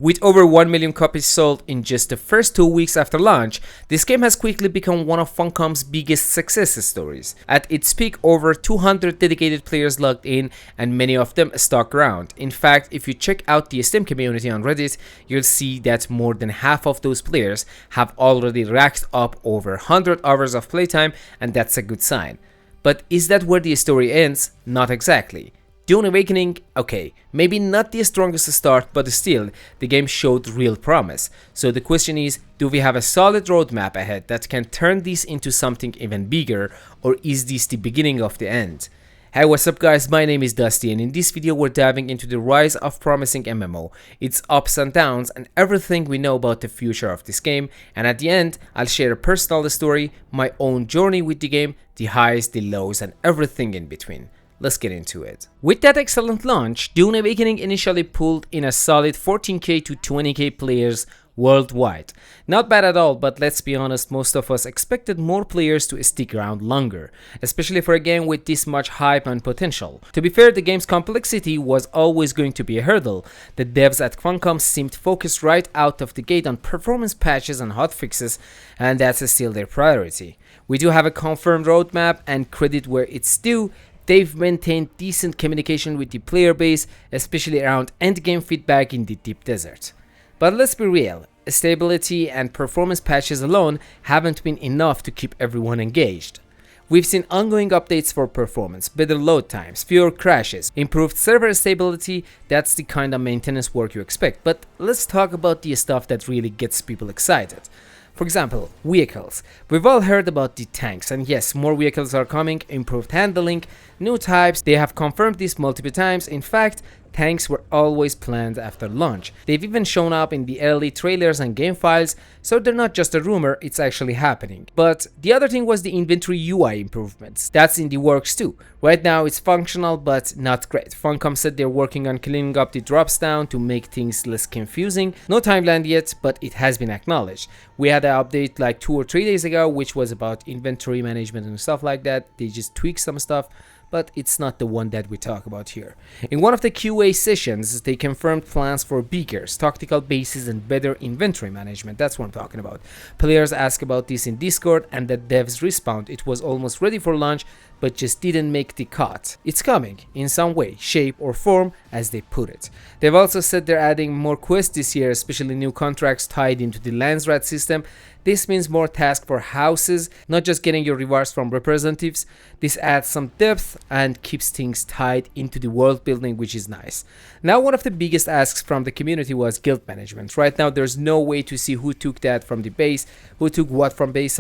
With over 1 million copies sold in just the first 2 weeks after launch, this game has quickly become one of Funcom's biggest success stories. At its peak, over 200 dedicated players logged in, and many of them stuck around. In fact, if you check out the Steam community on Reddit, you'll see that more than half of those players have already racked up over 100 hours of playtime, and that's a good sign. But is that where the story ends? Not exactly. Dune Awakening, okay, maybe not the strongest start, but still, the game showed real promise. So the question is, do we have a solid roadmap ahead that can turn this into something even bigger, or is this the beginning of the end? Hey, what's up guys, my name is Dusty, and in this video we're diving into the rise of promising MMO, its ups and downs, and everything we know about the future of this game, and at the end, I'll share a personal story, my own journey with the game, the highs, the lows, and everything in between. Let's get into it. With that excellent launch, Dune Awakening initially pulled in a solid 14k to 20k players worldwide. Not bad at all, but let's be honest, most of us expected more players to stick around longer, especially for a game with this much hype and potential. To be fair, the game's complexity was always going to be a hurdle. The devs at Funcom seemed focused right out of the gate on performance patches and hotfixes, and that's still their priority. We do have a confirmed roadmap, and credit where it's due, they've maintained decent communication with the player base, especially around endgame feedback in the deep desert. But let's be real, stability and performance patches alone haven't been enough to keep everyone engaged. We've seen ongoing updates for performance, better load times, fewer crashes, improved server stability. That's the kind of maintenance work you expect. But let's talk about the stuff that really gets people excited. For example, vehicles. We've all heard about the tanks, and yes, more vehicles are coming, improved handling, new types. They have confirmed this multiple times. In fact, tanks were always planned after launch. They've even shown up in the early trailers and game files, so they're not just a rumor, it's actually happening. But the other thing was the inventory UI improvements. That's in the works too. Right now it's functional but not great. Funcom said they're working on cleaning up the drops down to make things less confusing. No timeline yet, but it has been acknowledged. We had an update like 2 or 3 days ago which was about inventory management and stuff like that. They just tweaked some stuff, but it's not the one that we talk about here. In one of the QA sessions, they confirmed plans for beakers, tactical bases, and better inventory management. That's what I'm talking about. Players asked about this in Discord, and the devs respond it was almost ready for launch, but just didn't make the cut. It's coming, in some way, shape, or form, as they put it. They've also said they're adding more quests this year, especially new contracts tied into the Landsrat system. This means more tasks for houses, not just getting your rewards from representatives. This adds some depth and keeps things tied into the world building, which is nice. Now, one of the biggest asks from the community was guild management. Right now, there's no way to see who took that from the base, who took what from base,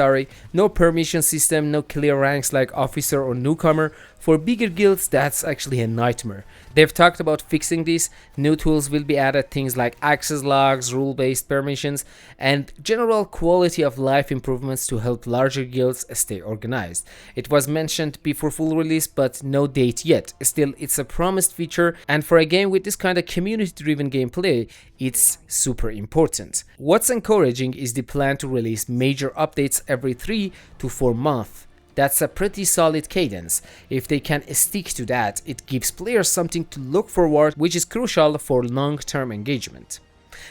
no permission system, no clear ranks like officer or newcomer. For bigger guilds, that's actually a nightmare. They've talked about fixing this. New tools will be added, things like access logs, rule-based permissions, and general quality of life improvements to help larger guilds stay organized. It was mentioned before full release, but no date yet. Still, it's a promised feature, and for a game with this kind of community-driven gameplay, it's super important. What's encouraging is the plan to release major updates every 3 to 4 months. That's a pretty solid cadence. If they can stick to that, it gives players something to look forward, which is crucial for long-term engagement.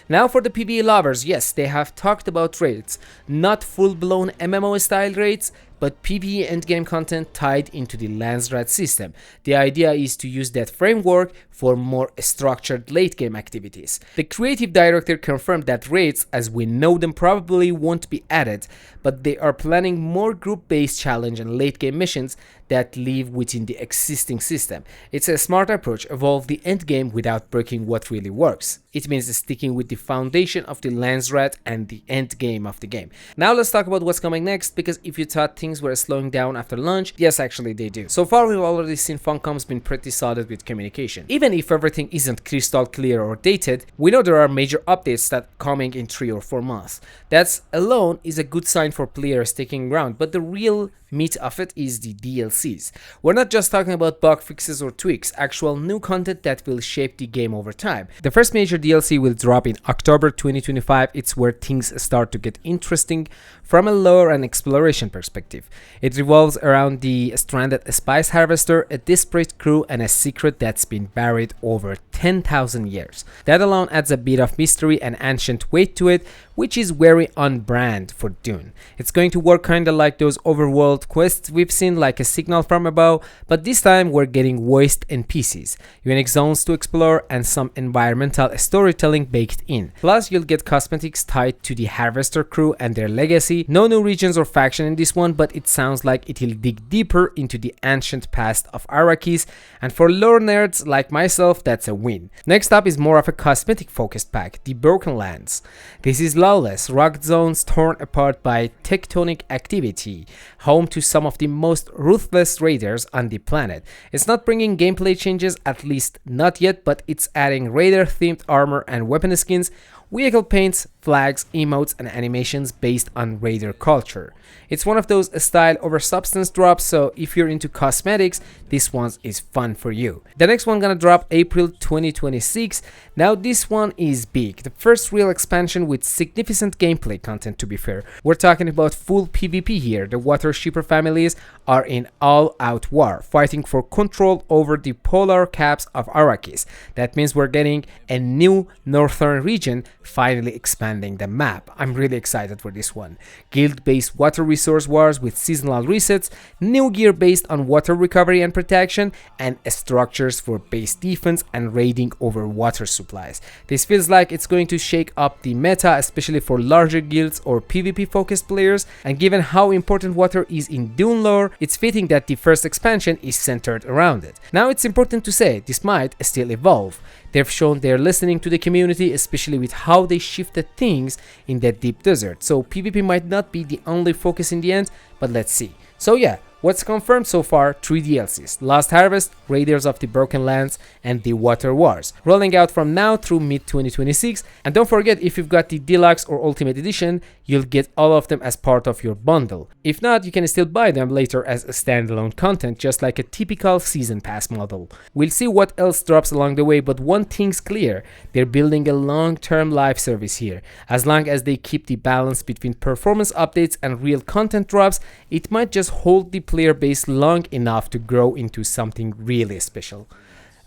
Now for the PvE lovers, yes, they have talked about raids, not full-blown MMO style raids, but PvE endgame content tied into the Landsrat system. The idea is to use that framework for more structured late game activities. The creative director confirmed that raids, as we know them, probably won't be added, but they are planning more group-based challenge and late game missions that live within the existing system. It's a smart approach, evolve the endgame without breaking what really works. It means sticking with the foundation of the Landsrat and the endgame of the game. Now let's talk about what's coming next, because if you thought things were slowing down after launch, yes, actually they do. So far we've already seen Funcom's been pretty solid with communication. Even if everything isn't crystal clear or dated, we know there are major updates that are coming in 3 or 4 months. That alone is a good sign for players sticking around, but the real meat of it is the DLCs. We're not just talking about bug fixes or tweaks, actual new content that will shape the game over time. The first major DLC will drop in October 2025. It's where things start to get interesting from a lore and exploration perspective. narrative. It revolves around the stranded spice harvester, a desperate crew, and a secret that's been buried over 10,000 years. That alone adds a bit of mystery and ancient weight to it, which is very on brand for Dune. It's going to work kinda like those overworld quests we've seen, like a signal from above, but this time we're getting voiced NPCs, unique zones to explore, and some environmental storytelling baked in. Plus, you'll get cosmetics tied to the Harvester crew and their legacy. No new regions or faction in this one, but it sounds like it'll dig deeper into the ancient past of Arrakis, and for lore nerds like myself, that's a win. Next up is more of a cosmetic focused pack, the Broken Lands. This is lawless, rugged zones torn apart by tectonic activity, home to some of the most ruthless raiders on the planet. It's not bringing gameplay changes, at least not yet, but it's adding raider themed armor and weapon skins, vehicle paints, flags, emotes, and animations based on raider culture. It's one of those style over substance drops, so if you're into cosmetics, this one is fun for you. The next one gonna drop April 2026. Now this one is big, the first real expansion with significant gameplay content, to be fair. We're talking about full PvP here. The water shipper families are in all-out war, fighting for control over the polar caps of Arrakis. That means we're getting a new northern region, finally expanding the map. I'm really excited for this one. Guild-based water resource wars with seasonal resets, new gear based on water recovery and protection, and structures for base defense and raiding over water supplies. This feels like it's going to shake up the meta, especially for larger guilds or PvP focused players, and given how important water is in Dune lore, it's fitting that the first expansion is centered around it. Now it's important to say, this might still evolve. They've shown they're listening to the community, especially with how they shifted things in that deep desert, so PvP might not be the only focus in the end, but let's see. So yeah, what's confirmed so far? 3 DLCs, Last Harvest, Raiders of the Broken Lands, and the Water Wars, rolling out from now through mid-2026. And don't forget, if you've got the Deluxe or Ultimate Edition, you'll get all of them as part of your bundle. If not, you can still buy them later as a standalone content, just like a typical Season Pass model. We'll see what else drops along the way, but one thing's clear, they're building a long-term live service here. As long as they keep the balance between performance updates and real content drops, it might just hold the player base long enough to grow into something really special.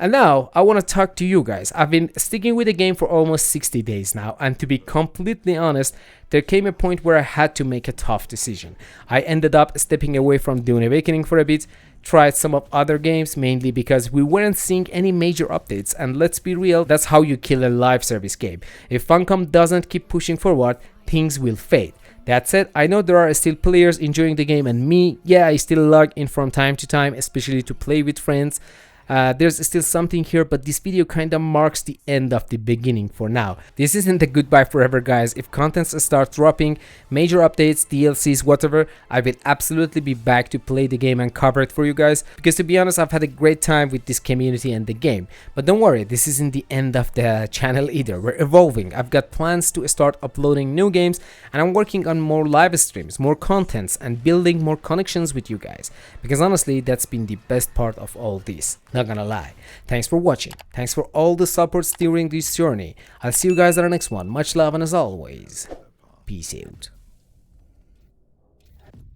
And now I want to talk to you guys. I've been sticking with the game for almost 60 days now, and to be completely honest, there came a point where I had to make a tough decision. I ended up stepping away from Dune Awakening for a bit, tried some of other games, mainly because we weren't seeing any major updates, and let's be real, that's how you kill a live service game. If Funcom doesn't keep pushing forward, things will fade. That said, I know there are still players enjoying the game, and me, yeah, I still log in from time to time, especially to play with friends. There's still something here, but this video kinda marks the end of the beginning for now. This isn't a goodbye forever, guys. If contents start dropping, major updates, DLCs, whatever, I will absolutely be back to play the game and cover it for you guys, because to be honest, I've had a great time with this community and the game. But don't worry, this isn't the end of the channel either. We're evolving. I've got plans to start uploading new games, and I'm working on more live streams, more contents, and building more connections with you guys, because honestly, that's been the best part of all this. Not gonna lie. Thanks for watching. Thanks for all the support during this journey. I'll see you guys on the next one. Much love, and as always, peace out.